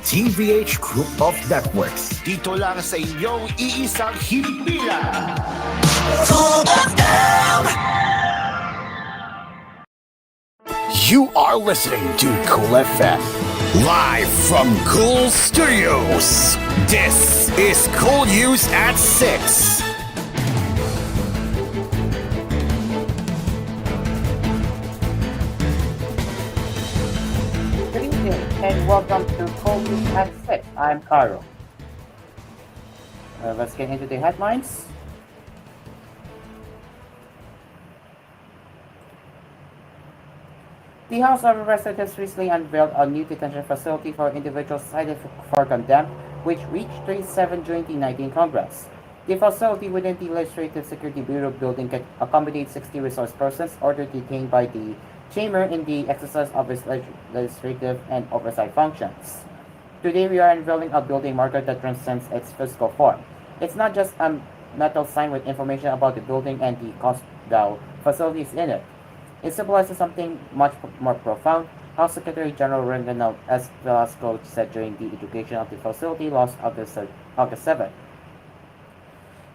TVH Group of Networks. Dito lang sa inyong iisang himpilan. You are listening to Cool FM. Live from Cool Studios. This is Cool News at 6. Good evening and welcome to koolNews at 6. I'm Caro. Let's get into the headlines. The House of Representatives recently unveiled a new detention facility for individuals cited for contempt, which reached 37 during the 19th Congress. The facility within the Legislative Security Bureau building can accommodate 60 resource persons ordered detained by the Chamber in the exercise of its legislative and oversight functions. Today we are unveiling a building marker that transcends its physical form. It's not just a metal sign with information about the building and the facilities in it. It symbolizes something much more profound. House Secretary General Rendell S. Velasco said during the education of the facility last August 7.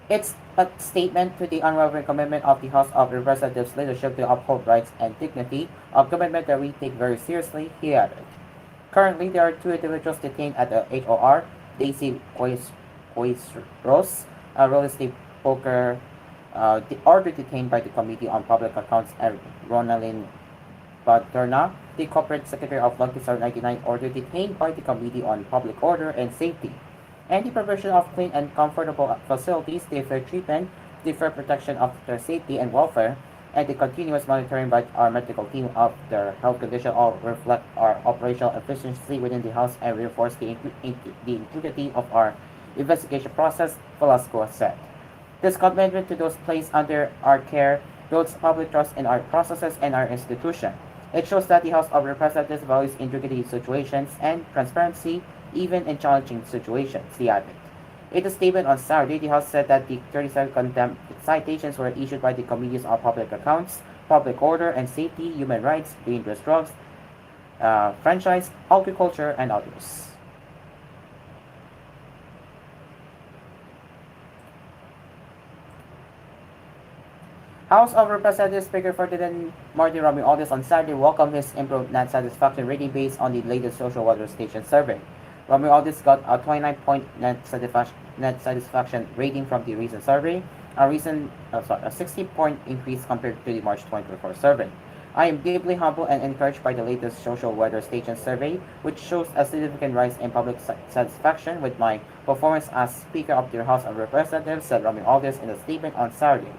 It's a statement to the unwavering commitment of the House of Representatives leadership to uphold rights and dignity, a commitment that we take very seriously, he added. Currently, there are two individuals detained at the HOR, Daisy Quaisros, a real estate broker, ordered detained by the Committee on Public Accounts, and Ronaldin Paterna, the Corporate Secretary of Lucky Star 99, ordered detained by the Committee on Public Order and Safety. And the provision of clean and comfortable facilities, the fair treatment, the fair protection of their safety and welfare, and the continuous monitoring by our medical team of their health condition all reflect our operational efficiency within the House and reinforce the integrity of our investigation process, Velasco said. This commitment to those placed under our care builds public trust in our processes and our institution. It shows that the House of Representatives values integrity situations and transparency, even in challenging situations, he added. In a statement on Saturday, the House said that the 37 contempt citations were issued by the Committees on Public Accounts, Public Order and Safety, Human Rights, Dangerous Drugs, Franchise, Agriculture, and others. House of Representatives Speaker Ferdinand Martin Romualdez on Saturday welcomed his improved net satisfaction rating based on the latest social weather station survey. Romualdez got a 29-point net satisfaction rating from the recent survey, a 60-point increase compared to the March 2024 survey. I am deeply humbled and encouraged by the latest social weather station survey, which shows a significant rise in public satisfaction with my performance as Speaker of the House of Representatives, said Romualdez in a statement on Saturday.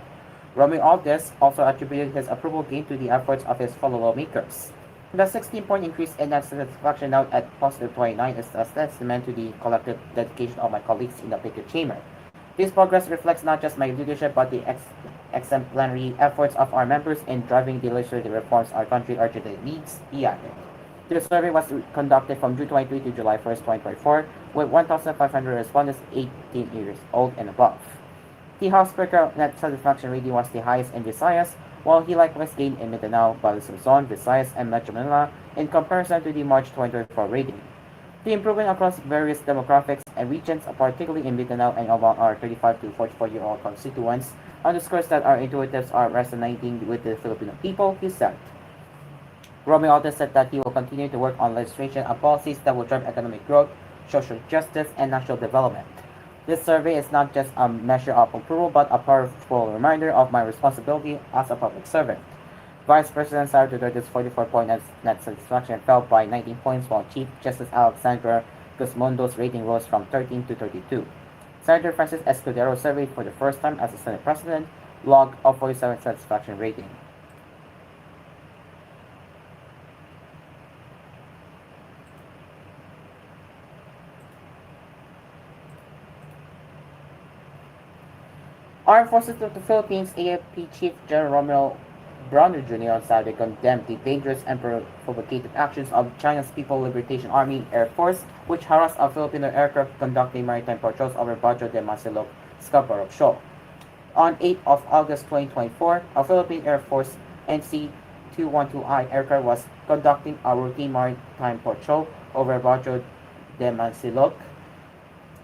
Romualdez also attributed his approval gain to the efforts of his fellow lawmakers. The 16-point increase in net satisfaction now at positive 29 is a testament to the collective dedication of my colleagues in the Picket Chamber. This progress reflects not just my leadership but the exemplary efforts of our members in driving the legislative reforms our country urgently needs, he added. The survey was conducted from June 23 to July 1, 2024, with 1,500 respondents 18 years old and above. The House Speaker net satisfaction rating was the highest in Visayas, while he likewise gained in Mindanao, Balisuzon, Visayas, and Metro Manila in comparison to the March 2024 rating. The improvement across various demographics and regions, particularly in Mindanao and among our 35 to 44-year-old constituents, underscores that our intuitives are resonating with the Filipino people, he said. Romualdez said that he will continue to work on legislation and policies that will drive economic growth, social justice, and national development. This survey is not just a measure of approval but a powerful reminder of my responsibility as a public servant. Vice President Sara Duterte's 44-point net satisfaction fell by 19 points while Chief Justice Alexandra Guzmondo's rating rose from 13 to 32. Senator Francis Escudero, surveyed for the first time as a Senate President, logged a 47 satisfaction rating. Armed Forces of the Philippines AFP Chief General Romeo Browner Jr. on Saturday condemned the dangerous and provocative actions of China's People's Liberation Army Air Force, which harassed a Filipino aircraft conducting maritime patrols over Bajo de Masilog, Scarborough Shoal. On 8 of August 2024, a Philippine Air Force NC-212I aircraft was conducting a routine maritime patrol over Bajo Demasilok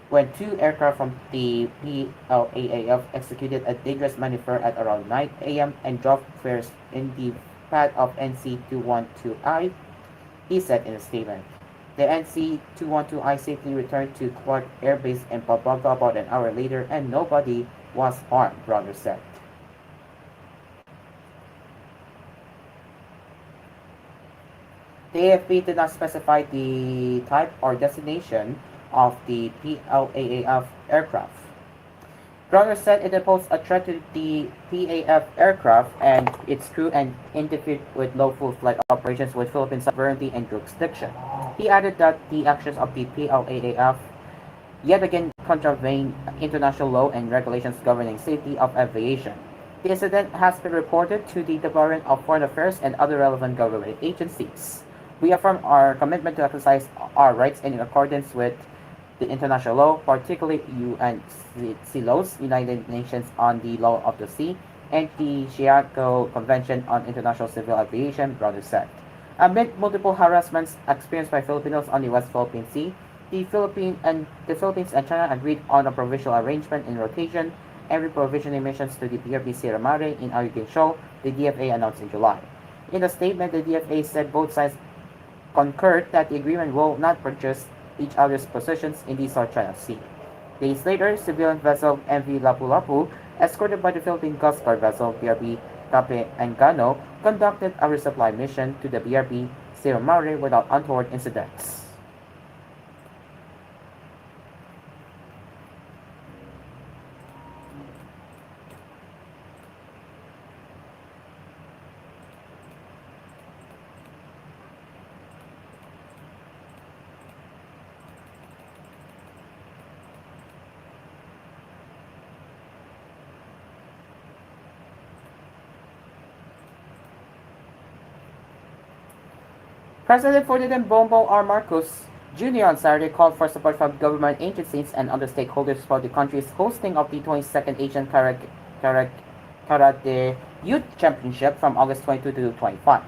when two aircraft from the PLAAF executed a dangerous maneuver at around 9 a.m. and dropped fares in the path of NC-212I, he said in a statement. The NC-212I safely returned to Clark Air Base in Pampanga about an hour later and nobody was harmed, Bronner said. The AFP did not specify the type or destination of the PLAAF aircraft. Bronner said it posed a threat to the PAF aircraft and its crew and interfered with lawful flight operations with Philippine sovereignty and jurisdiction. He added that the actions of the PLAAF yet again contravene international law and regulations governing safety of aviation. The incident has been reported to the Department of Foreign Affairs and other relevant government agencies. We affirm our commitment to exercise our rights in accordance with the international law, particularly UNCLOS, United Nations on the Law of the Sea, and the Chicago Convention on International Civil Aviation, Bronner said. Amid multiple harassments experienced by Filipinos on the West Philippine Sea, the Philippines and China agreed on a provisional arrangement in rotation and reprovisioning missions to the BRP Sierra Madre in Ayungin Shoal, the DFA announced in July. In a statement, the DFA said both sides concurred that the agreement will not purchase each other's positions in the South China Sea. Days later, civilian vessel MV Lapu-Lapu, escorted by the Philippine Coast Guard vessel BRP Cape Engano, conducted a resupply mission to the BRP Sierra Madre without untoward incidents. President Ferdinand Bongbong R. Marcos Jr. on Saturday called for support from government agencies and other stakeholders for the country's hosting of the 22nd Asian Karate Youth Championship from August 22 to 25.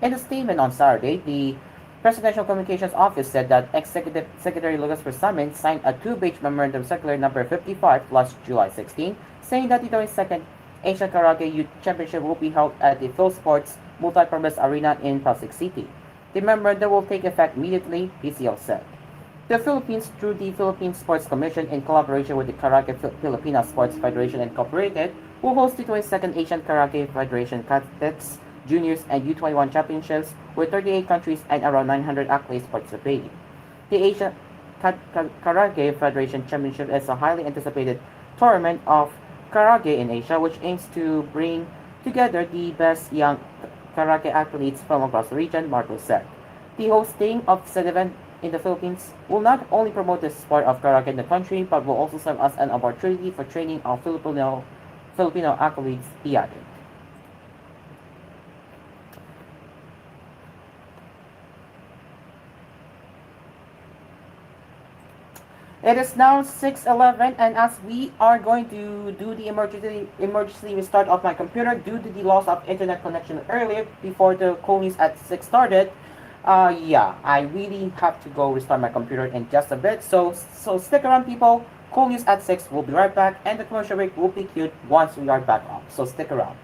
In a statement on Saturday, the Presidential Communications Office said that Executive Secretary Lucas Bersamin signed a two-page memorandum circular number 55 plus July 16, saying that the 22nd Asian Karate Youth Championship will be held at the Phil Sports Multipurpose Arena in Pasig City. The memorandum will take effect immediately, PCO said. The Philippines, through the Philippine Sports Commission in collaboration with the Karate Filipina Sports Federation Incorporated, will host the 22nd Asian Karate Federation Cadets, Juniors, and U21 Championships with 38 countries and around 900 athletes participating. The Asian Karate Federation Championship is a highly anticipated tournament of karate in Asia, which aims to bring together the best young karate athletes from across the region, Marcos said. The hosting of said event in the Philippines will not only promote the sport of karate in the country, but will also serve as an opportunity for training of Filipino athletes, he added. It is now 6:11, and as we are going to do the emergency restart of my computer due to the loss of internet connection earlier before the koolNews at 6 started, yeah, I really have to go restart my computer in just a bit. So stick around, people. koolNews at 6 will be right back, and the commercial break will be queued once we are back up. So stick around.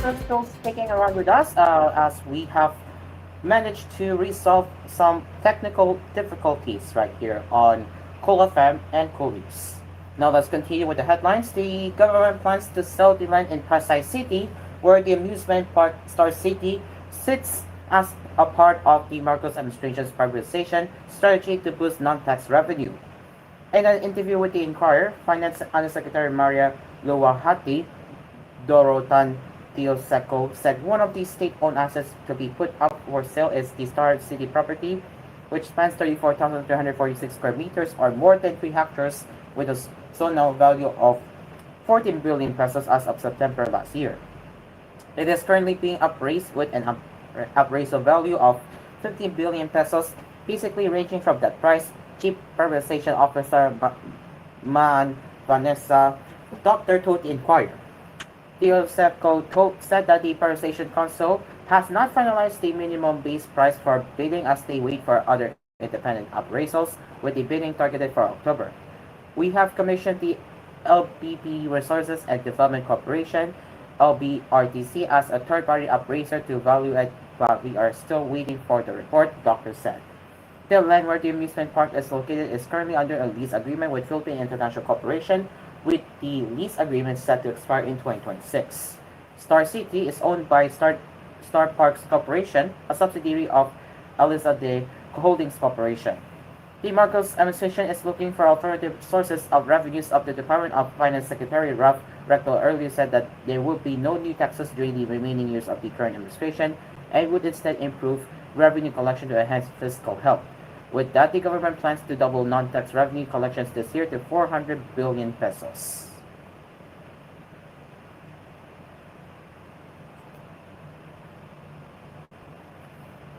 You're still sticking around with us as we have managed to resolve some technical difficulties right here on Cool FM and Cool News. Now let's continue with the headlines. The government plans to sell the land in Pasay City, where the amusement park Star City sits as a part of the Marcos administration's privatization strategy to boost non-tax revenue. In an interview with the Inquirer, Finance Undersecretary Maria Luwahati Dorotan Tioseco said one of the state-owned assets to be put up for sale is the Star City property, which spans 34,346 square meters or more than 3 hectares with a zonal value of 14 billion pesos as of September last year. It is currently being appraised with an appraisal value of 15 billion pesos, basically ranging from that price. Chief Privatization Officer Man Vanessa Dr. told the Inquirer. Theosepco said that the Privatization Council has not finalized the minimum base price for bidding as they wait for other independent appraisals, with the bidding targeted for October. We have commissioned the LBP Resources and Development Corporation, LBRTC, as a third-party appraiser to evaluate, but we are still waiting for the report, Doctor said. The land where the amusement park is located is currently under a lease agreement with Philippine International Corporation, with the lease agreement set to expire in 2026. Star City is owned by Star Parks Corporation, a subsidiary of Aliza de Holdings Corporation. The Marcos administration is looking for alternative sources of revenues of the Department of Finance Secretary Ralph Recto earlier said that there will be no new taxes during the remaining years of the current administration and would instead improve revenue collection to enhance fiscal health. With that, the government plans to double non-tax revenue collections this year to 400 billion pesos.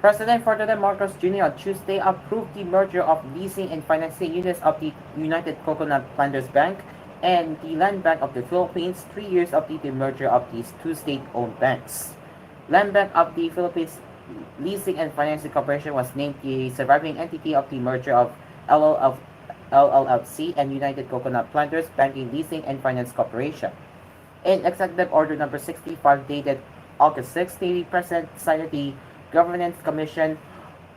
President Ferdinand Marcos Jr. on Tuesday approved the merger of leasing and financing units of the United Coconut Planters Bank and the Land Bank of the Philippines 3 years after the merger of these two state-owned banks. Land Bank of the Philippines Leasing and Financing Corporation was named the surviving entity of the merger of LLFC and United Coconut Planters Banking Leasing and Finance Corporation. In Executive Order Number 65 dated August 6, the President signed the Governance Commission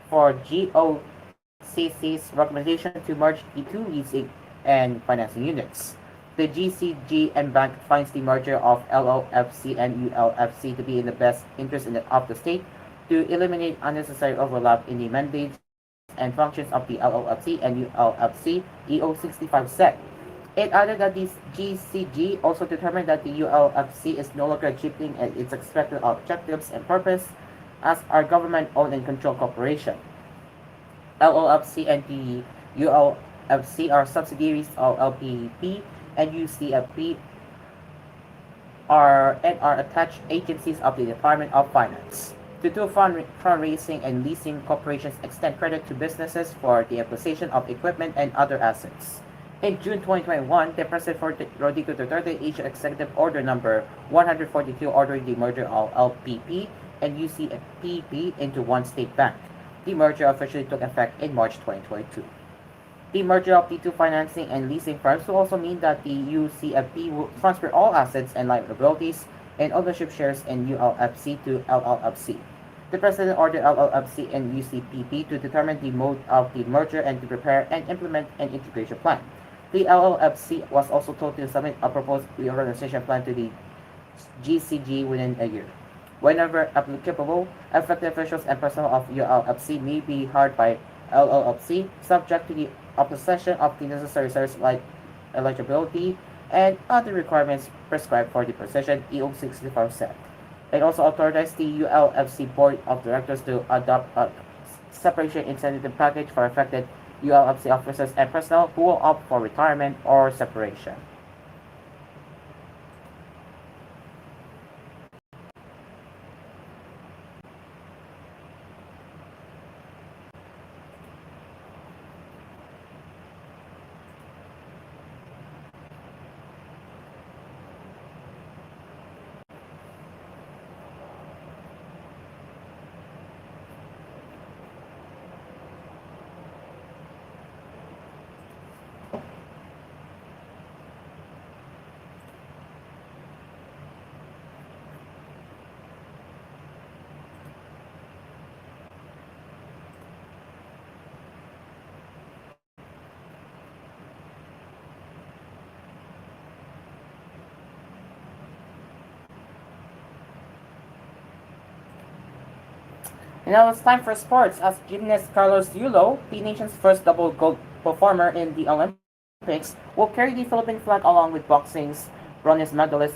for GOCC's recommendation to merge the two leasing and financing units. The GCGM Bank finds the merger of LLFC and ULFC to be in the best interest of the state to eliminate unnecessary overlap in the mandates and functions of the LLFC and ULFC, EO65 said. It added that the GCG also determined that the ULFC is no longer achieving its expected objectives and purpose as our government-owned and controlled corporation. LLFC and the ULFC are subsidiaries of LPP and UCFP are attached agencies of the Department of Finance. The two fundraising and leasing corporations extend credit to businesses for the acquisition of equipment and other assets. In June 2021, the President Rodrigo Duterte issued Executive Order Number 142 ordering the merger of LPP and UCPP into one state bank. The merger officially took effect in March 2022. The merger of the two financing and leasing firms will also mean that the UCFP will transfer all assets and liabilities and ownership shares in ULFC to LLFC. The President ordered LLFC and UCPP to determine the mode of the merger and to prepare and implement an integration plan. The LLFC was also told to submit a proposed reorganization plan to the GCG within a year. Whenever applicable, affected officials and personnel of ULFC may be hired by LLFC, subject to the possession of the necessary service like eligibility and other requirements prescribed for the position, EO65 said. It also authorized the ULFC Board of Directors to adopt a separation incentive package for affected ULFC officers and personnel who will opt for retirement or separation. And now it's time for sports as gymnast Carlos Yulo, the nation's first double gold performer in the Olympics, will carry the Philippine flag along with boxing's bronze medalist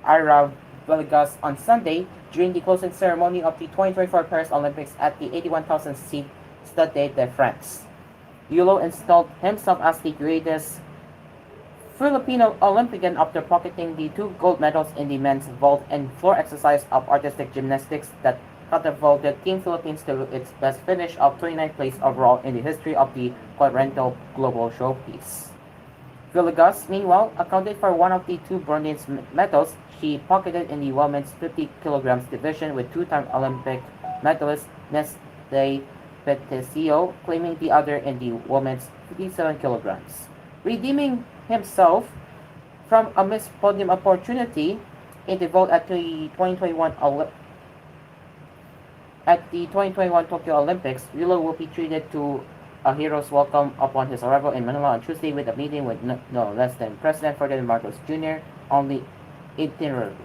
Ira Villegas on Sunday during the closing ceremony of the 2024 Paris Olympics at the 81,000 seat Stade de France. Yulo installed himself as the greatest Filipino Olympian after pocketing the two gold medals in the men's vault and floor exercise of artistic gymnastics that catapulted Team Philippines to its best finish of 29th place overall in the history of the Quadrennial Global Showpiece. Villegas, meanwhile, accounted for one of the two bronze medals she pocketed in the women's 50 kilograms division with two-time Olympic medalist Nestle Petecio claiming the other in the women's 57 kilograms. Redeeming himself from a missed podium opportunity in the vault at the 2021 Tokyo Olympics, Yulo will be treated to a hero's welcome upon his arrival in Manila on Tuesday with a meeting with no less than President Ferdinand Marcos Jr. only itinerary.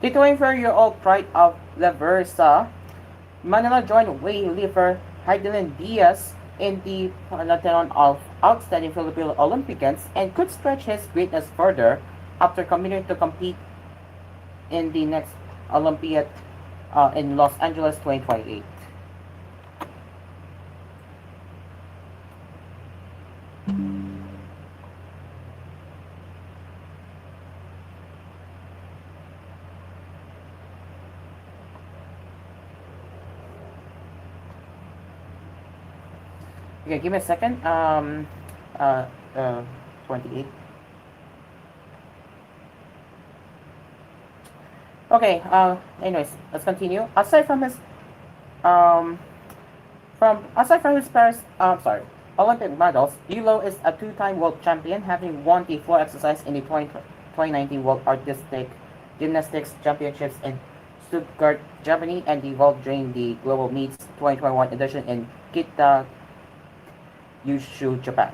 The 24-year-old pride of Leversa, Manila joined weightlifter Heidelin Diaz in the Pantheon of outstanding Filipino Olympians and could stretch his greatness further after committing to compete in the next Olympiad in Los Angeles 2028. Okay, give me a second. Uh, uh, 28. Okay. Anyways, let's continue. Um, aside from his Paris, Olympic medals, Yulo is a two-time world champion, having won the floor exercise in the 2019 World Artistic Gymnastics Championships in Stuttgart, Germany, and the vault during the Global Meets 2021 edition in Kita, Yushu, Japan.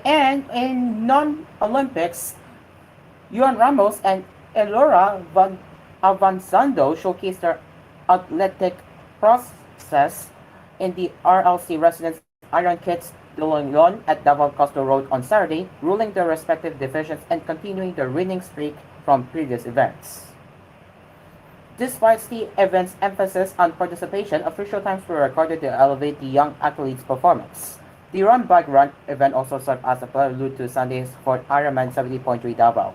And in non-Olympics, Juan Ramos and Elora Avanzando showcased their athletic process in the RLC Residence Iron Kits de Leon at Davao Castro Road on Saturday, ruling their respective divisions and continuing their winning streak from previous events. Despite the event's emphasis on participation, official times were recorded to elevate the young athletes' performance. The run bike run event also served as a prelude to Sunday's fourth Ironman 70.3 Davao.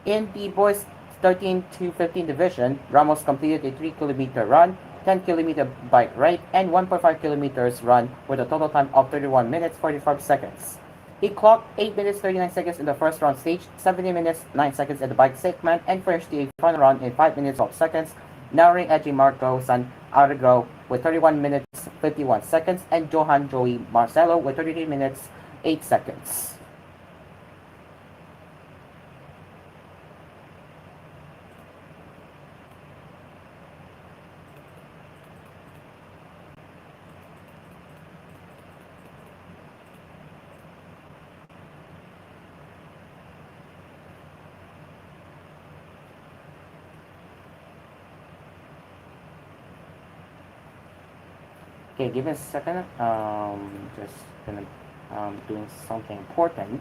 In the boys 13 to 15 division, Ramos completed a 3-kilometer run, 10-kilometer bike ride, and 1.5 kilometers run with a total time of 31 minutes 45 seconds. He clocked 8 minutes 39 seconds in the first round stage, 17 minutes 9 seconds in the bike segment, and finished the final round in 5 minutes 12 seconds, narrowing edging Marco San Arrigo with 31 minutes 51 seconds and Johan Joey Marcelo with 33 minutes 8 seconds. Okay, give me a second. Just gonna doing something important.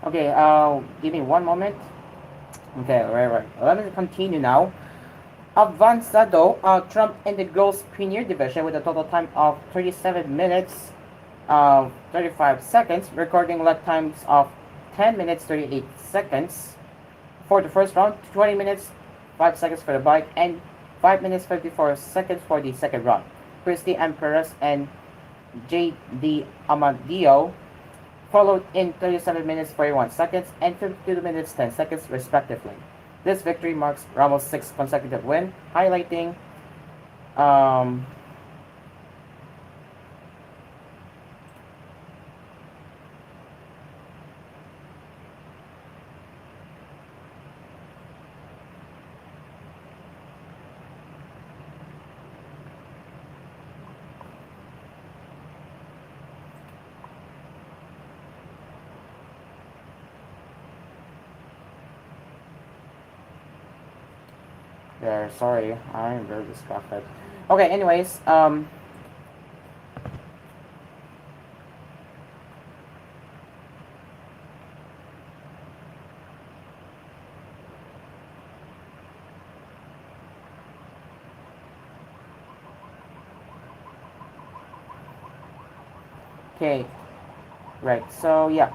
Okay, give me one moment. Okay, right. Let me continue now. Avanzado, Trump in the girls' premier division with a total time of 37 minutes, 35 seconds, recording lap times of 10 minutes 38 seconds for the first round, 20 minutes 5 seconds for the bike, and 5 minutes 54 seconds for the second round. Christy M. Perez and J.D. Amadio followed in 37 minutes 41 seconds and 52 minutes 10 seconds respectively. This victory marks Ramos' sixth consecutive win, highlighting um, there, sorry, I'm very distracted. Okay, anyways, okay, right, so yeah.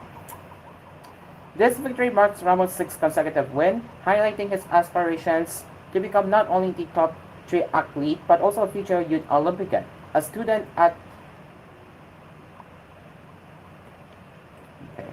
This victory marks Ramos' sixth consecutive win, highlighting his aspirations to become not only the top three athlete but also a future youth Olympian. A student at okay,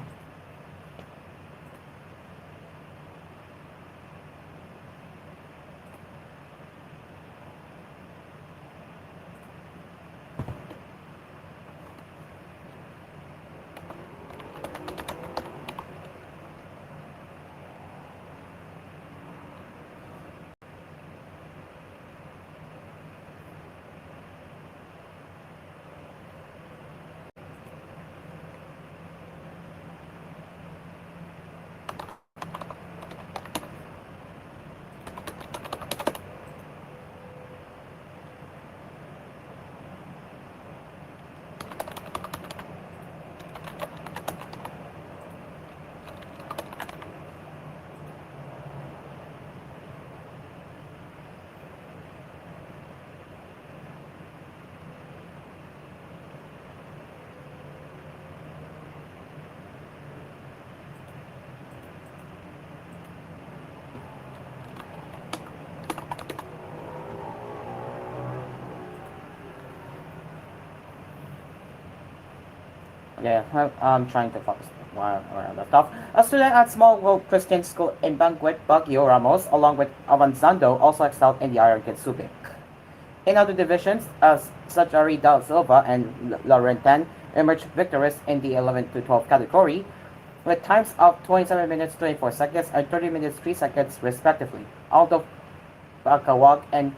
yeah, I'm trying to focus while I left off. A student at Small World Christian School in Banguet, Baguio, Ramos, along with Avanzando, also excelled in the Iron Kitsubik. In other divisions, as Sajari Dal Silva and Laurentan emerged victorious in the 11 to 12 category with times of 27 minutes 24 seconds and 30 minutes 3 seconds respectively. Although Bakawag and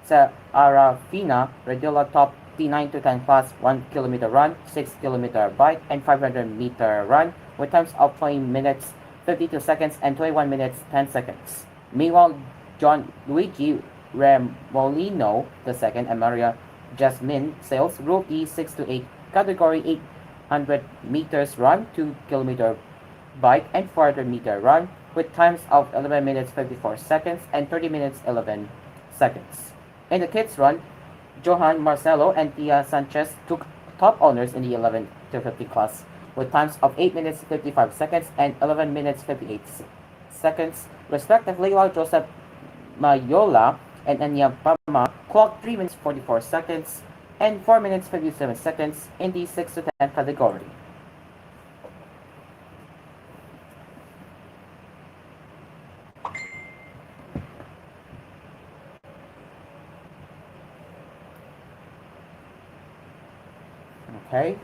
Sarafina Radilla top T9 to 10 class 1 kilometer run, 6 kilometer bike, and 500-meter run with times of 20 minutes 52 seconds and 21 minutes 10 seconds. Meanwhile, John Luigi Remolino II and Maria Jasmine Sales Group E 6 to 8 category 800 meters run, 2 kilometer bike, and 400-meter run with times of 11 minutes 54 seconds and 30 minutes 11 seconds. In the kids run, Johan Marcelo and Tia Sanchez took top honors in the 11 to 50 class with times of 8 minutes 55 seconds and 11 minutes 58 seconds respectively, while Joseph Mayola and Anya Pama clocked 3 minutes 44 seconds and 4 minutes 57 seconds in the 6 to 10 category. Okay,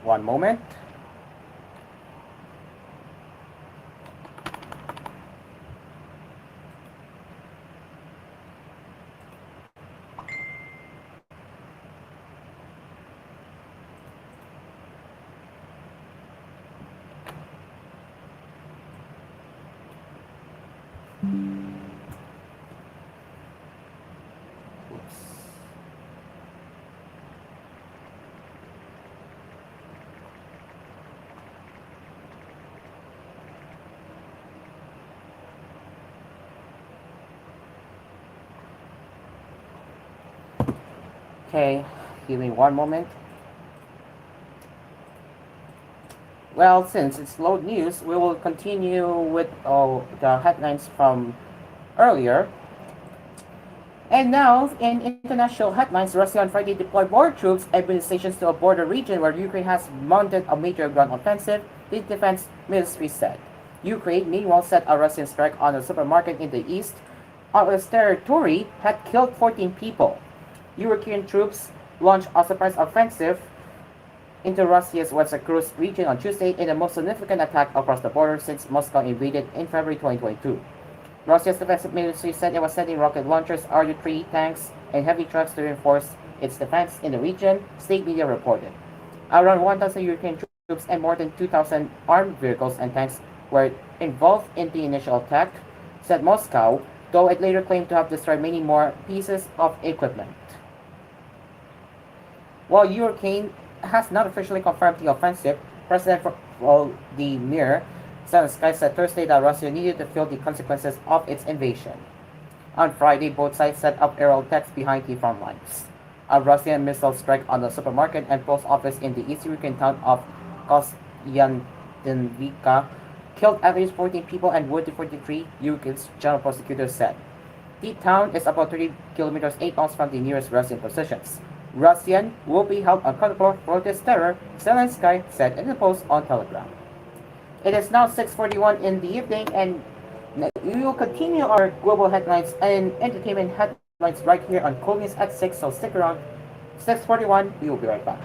one moment. Okay, give me one moment. Well, since it's load news, we will continue with the headlines from earlier. And now, in international headlines, Russia on Friday deployed more troops and stations to a border region where Ukraine has mounted a major ground offensive, the defense ministry said. Ukraine, meanwhile, said a Russian strike on a supermarket in the east of its territory had killed 14 people. European troops launched a surprise offensive into Russia's West Kursk region on Tuesday in the most significant attack across the border since Moscow invaded in February 2022. Russia's defense ministry said it was sending rocket launchers, artillery, tanks, and heavy trucks to reinforce its defense in the region, state media reported. Around 1,000 European troops and more than 2,000 armed vehicles and tanks were involved in the initial attack, said Moscow, though it later claimed to have destroyed many more pieces of equipment. While Ukraine has not officially confirmed the offensive, President Volodymyr Zelensky said Thursday that Russia needed to feel the consequences of its invasion. On Friday, both sides set up aerial attacks behind the front lines. A Russian missile strike on the supermarket and post office in the east Ukraine town of Kostyantynivka killed at least 14 people and wounded 43, Ukraine's general prosecutor said. The town is about 30 kilometers 8 miles from the nearest Russian positions. Russian will be held accountable for this terror, Zelensky said in a post on Telegram. It is now 6:41 in the evening, and we will continue our global headlines and entertainment headlines right here on koolNews at 6, so stick around. 6:41, we will be right back.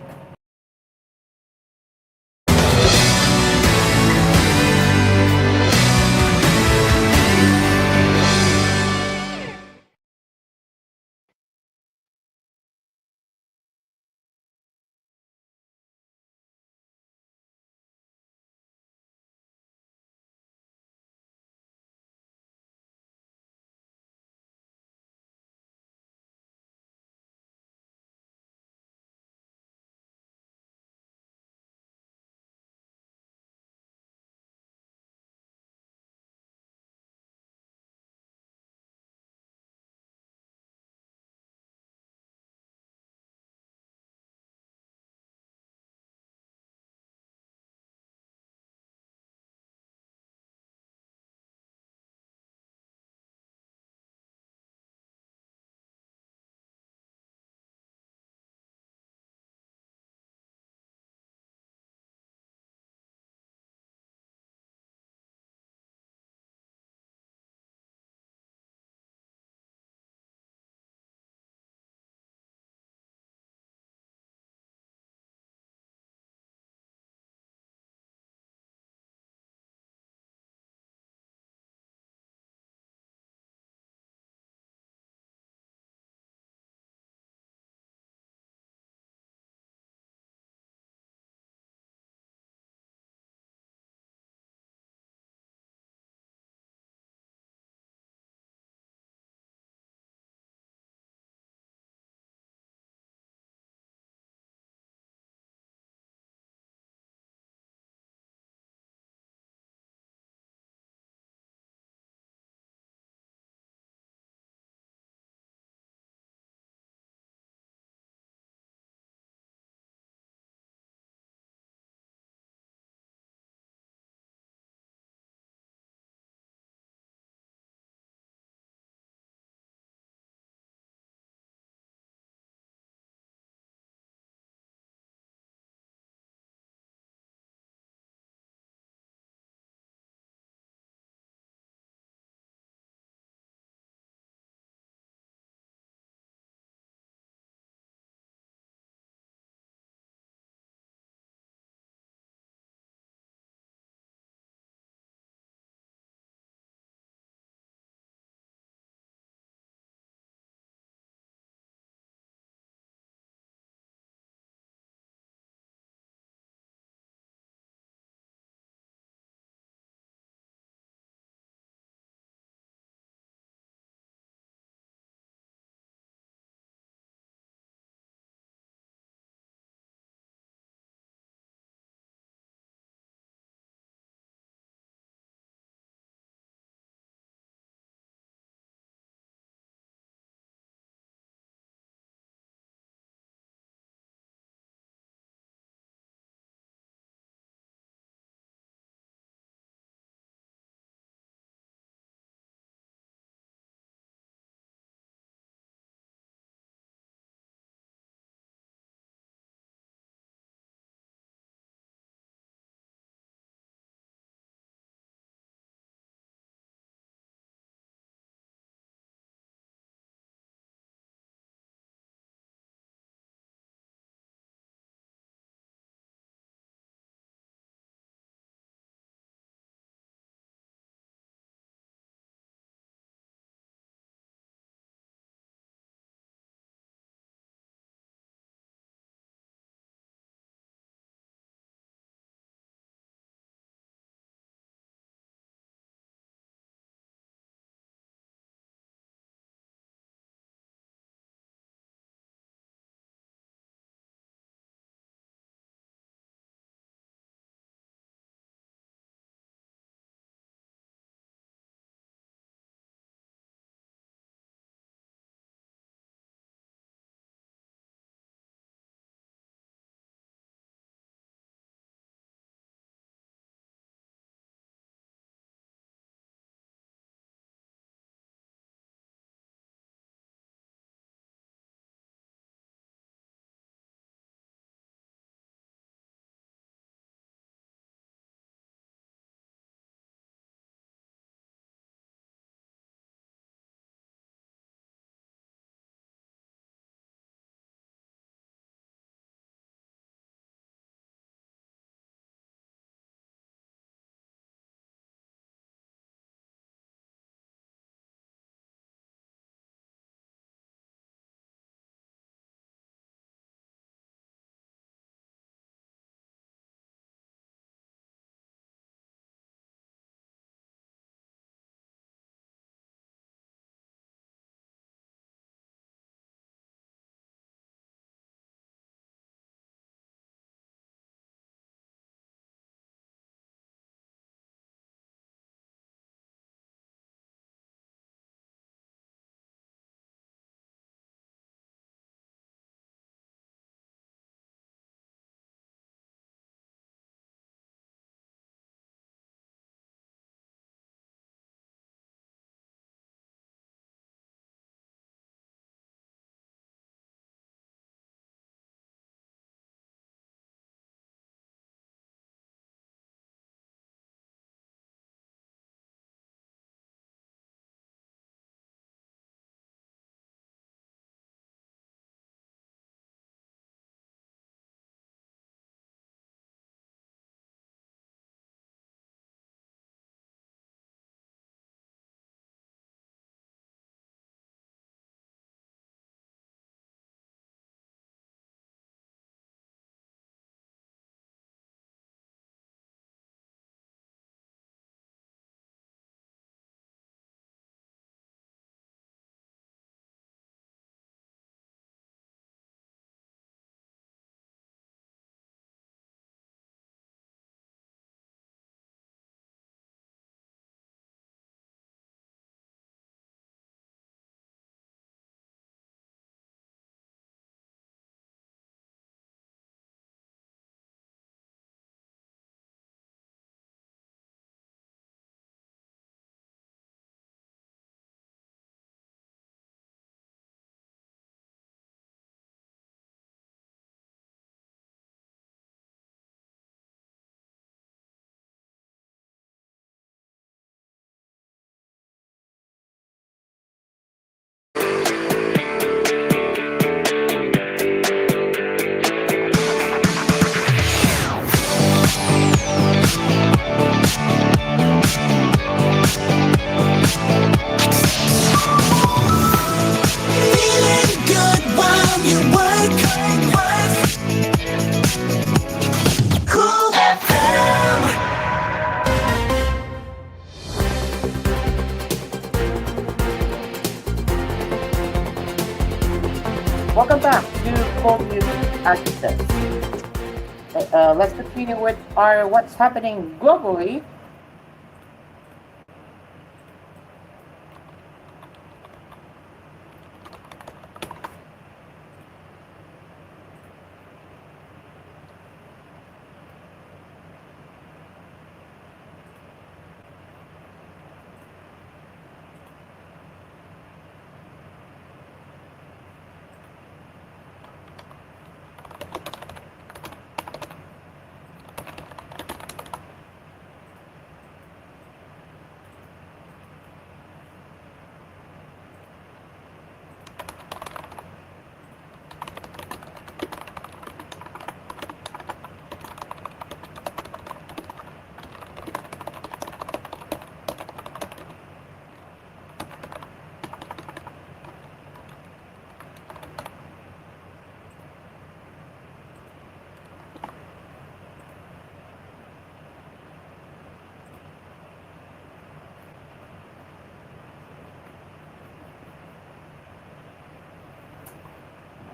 Welcome back to koolNews at 6. Let's continue with our what's happening globally.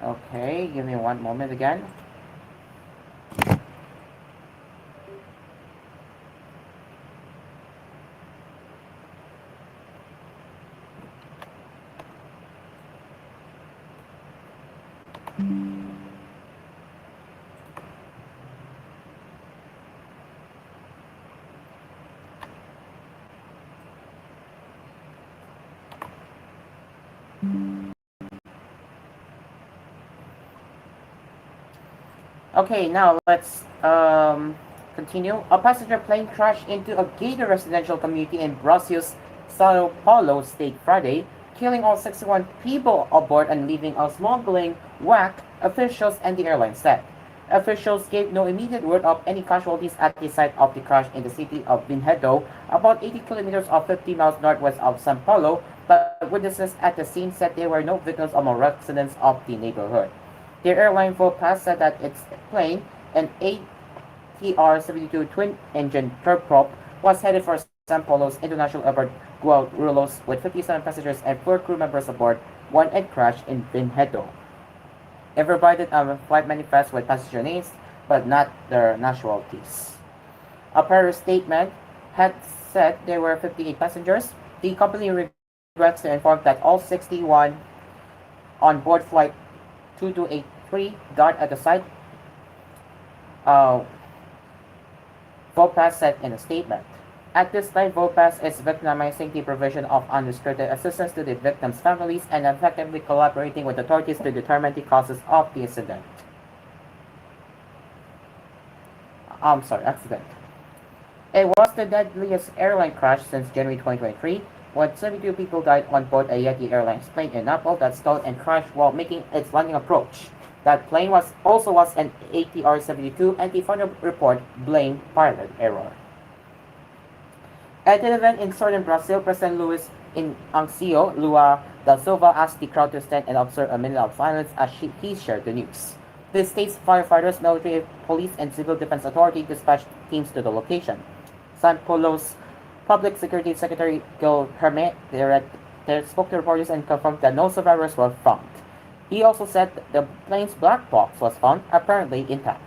Okay, give me one moment again. Okay, now let's continue. A passenger plane crashed into a gated residential community in Brazil's Sao Paulo state Friday, killing all 61 people aboard and leaving a smuggling whack, officials and the airline said. Officials gave no immediate word of any casualties at the site of the crash in the city of Vinhedo, about 80 kilometers or 50 miles northwest of Sao Paulo, but witnesses at the scene said there were no victims among residents of the neighborhood. The airline Vopas said that its plane, an ATR-72 twin-engine turboprop, was headed for São Paulo's International Airport Guarulhos with 57 passengers and 4 crew members aboard, one had crashed in Vinhedo. It provided a flight manifest with passenger names, but not their nationalities. A prior statement had said there were 58 passengers. The company regrets to inform that all 61 on board flight 2283 died at the site, uh, Vopas said in a statement. At this time, Vopas is victimizing the provision of unrestricted assistance to the victims' families and effectively collaborating with authorities to determine the causes of the incident. Accident. It was the deadliest airline crash since January 2023, when 72 people died on board a Yeti Airlines plane in Naples that stalled and crashed while making its landing approach. That plane was an ATR-72, and the final report blamed pilot error. At an event in southern Brazil, President Luiz Inacio Lula da Silva asked the crowd to stand and observe a minute of silence as he shared the news. The state's firefighters, military, police, and civil defense authority dispatched teams to the location. San Paulo's Public Security Secretary Gil Herme spoke to reporters and confirmed that no survivors were found. He also said the plane's black box was found, apparently intact.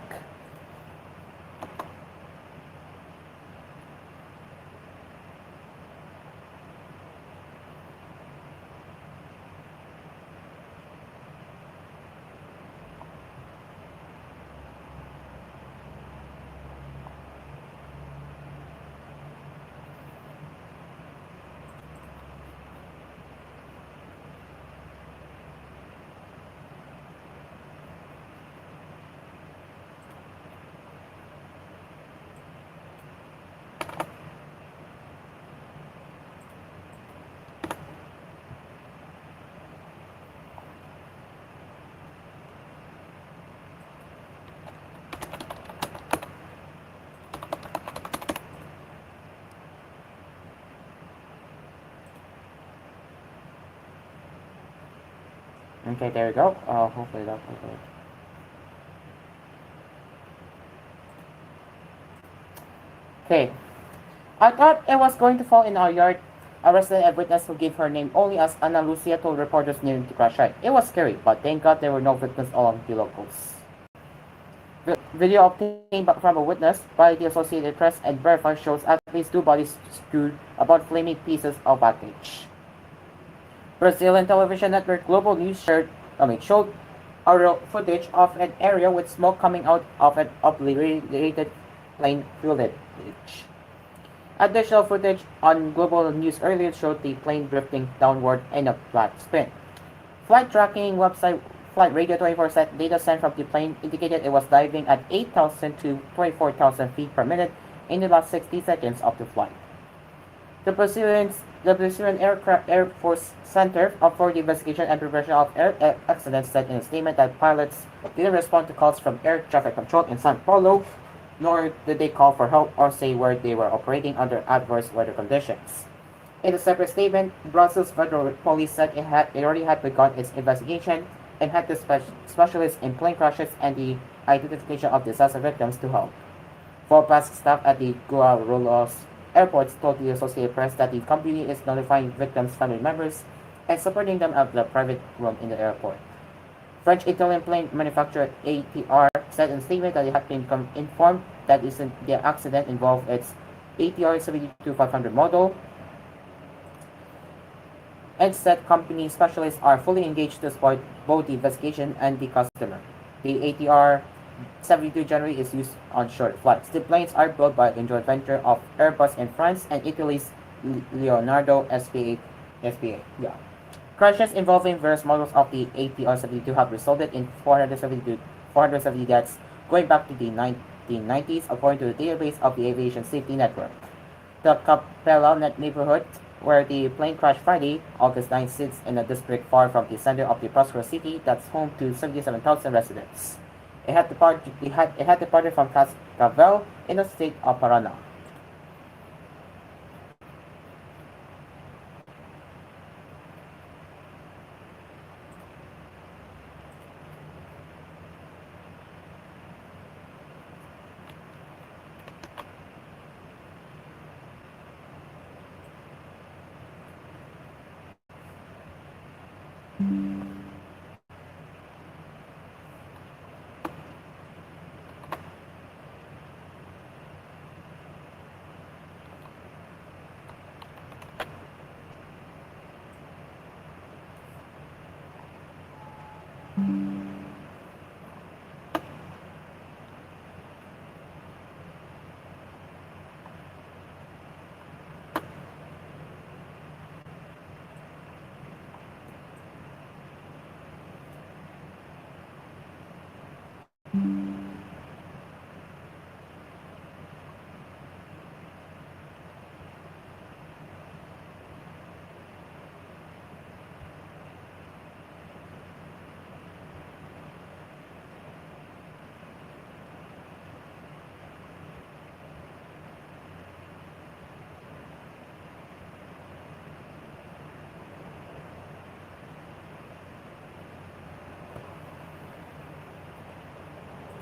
Okay, there you go. Hopefully that will do it. Okay. I thought it was going to fall in our yard Arrested a witness who gave her name only as Ana Lucia told reporters near the crash site. It was scary, but thank God there were no victims along the locals. Video obtained from a witness by the Associated Press and verified shows at least two bodies strewed about flaming pieces of wreckage. Brazilian television network Global News showed aerial footage of an area with smoke coming out of an obliterated plane footage. Additional footage on Global News earlier showed the plane drifting downward in a flat spin. Flight tracking website Flight Radio 24 data sent from the plane indicated it was diving at 8,000 to 24,000 feet per minute in the last 60 seconds of the flight. The Brazilian Air Force Center for the Investigation and Prevention of Air Accidents said in a statement that pilots didn't respond to calls from air traffic control in São Paulo, nor did they call for help or say where they were operating under adverse weather conditions. In a separate statement, Brazil's federal police said it already had begun its investigation and had the specialists in plane crashes and the identification of disaster victims to help. Forepass staff at the Guarulhos airports told the Associated Press that the company is notifying victims' family members and supporting them at the private room in the airport. French-Italian plane manufacturer ATR said in a statement that it had been informed that the accident involved its ATR 72-500 model and said company specialists are fully engaged to support both the investigation and the customer. The ATR 72 generally is used on short flights. The planes are built by a joint venture of Airbus in France and Italy's Leonardo SPA. Crashes involving various models of the ATR 72 have resulted in 470 deaths going back to the 1990s, according to the database of the Aviation Safety Network. The Capella neighborhood, where the plane crashed Friday, August 9, sits in a district far from the center of the prosperous city that's home to 77,000 residents. It had departed from Cascavel in the state of Paraná.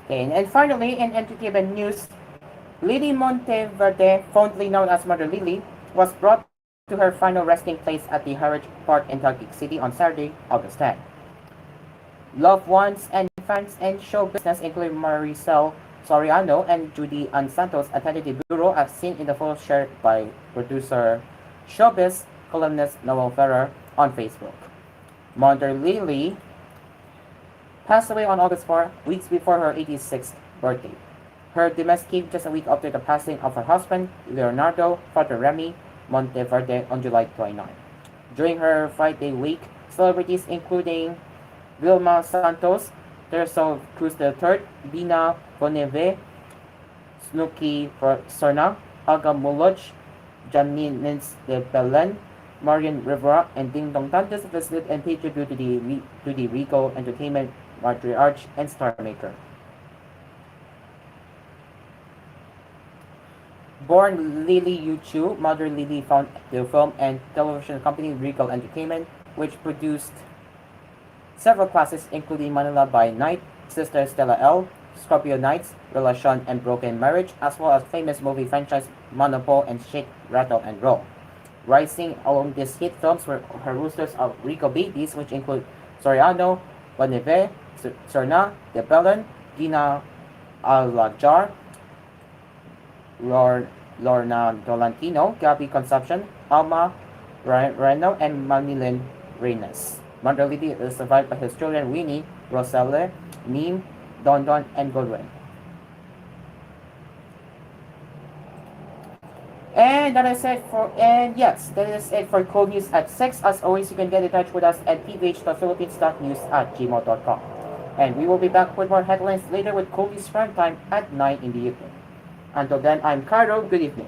And finally, in entertainment news, Lily Monteverde, fondly known as Mother Lily, was brought to her final resting place at the Heritage Park in Taguig City on Saturday, August 10. Loved ones and fans in show business, including Maricel Soriano and Judy Ann Santos, attended the bureau as seen in the photos shared by producer showbiz columnist Noel Ferrer on Facebook. Mother Lily passed away on August 4, weeks before her 86th birthday. Her demise came just a week after the passing of her husband, Leonardo Father Remy Monteverde, on July 29. During her 5-day week, celebrities including Vilma Santos, Teresa Cruz III, Bina Boneve, Snooki Sorna, Aga Muloch, Janines de Belen, Marian Rivera, and Ding Dong Dantes visited and paid tribute to the Regal Entertainment matriarch and star maker. Born Lily Yu Chu, Mother Lily founded the film and television company Regal Entertainment, which produced several classics including Manila by Night, Sister Stella L, Scorpio Nights, Relation and Broken Marriage, as well as famous movie franchise Monopole and Shake, Rattle and Roll. Rising along these hit films were her roosters of Rico babies, which include Soriano, Boneve, Sorna, De Bellon, Gina Alajar, Lorna Dolantino, Gabby Concepcion, Alma Reno, and Manilyn Reyes. Mandraliti is survived by his children Winnie, Roselle, Neem, Don Don, and Goldwyn. And that is it for, and yes, that is it for koolNews at 6. As always, you can get in touch with us at tvh.philippines.news@gmail.com. And we will be back with more headlines later with koolNews Prime Time at 9 in the evening. Until then, I'm Carlo. Good evening.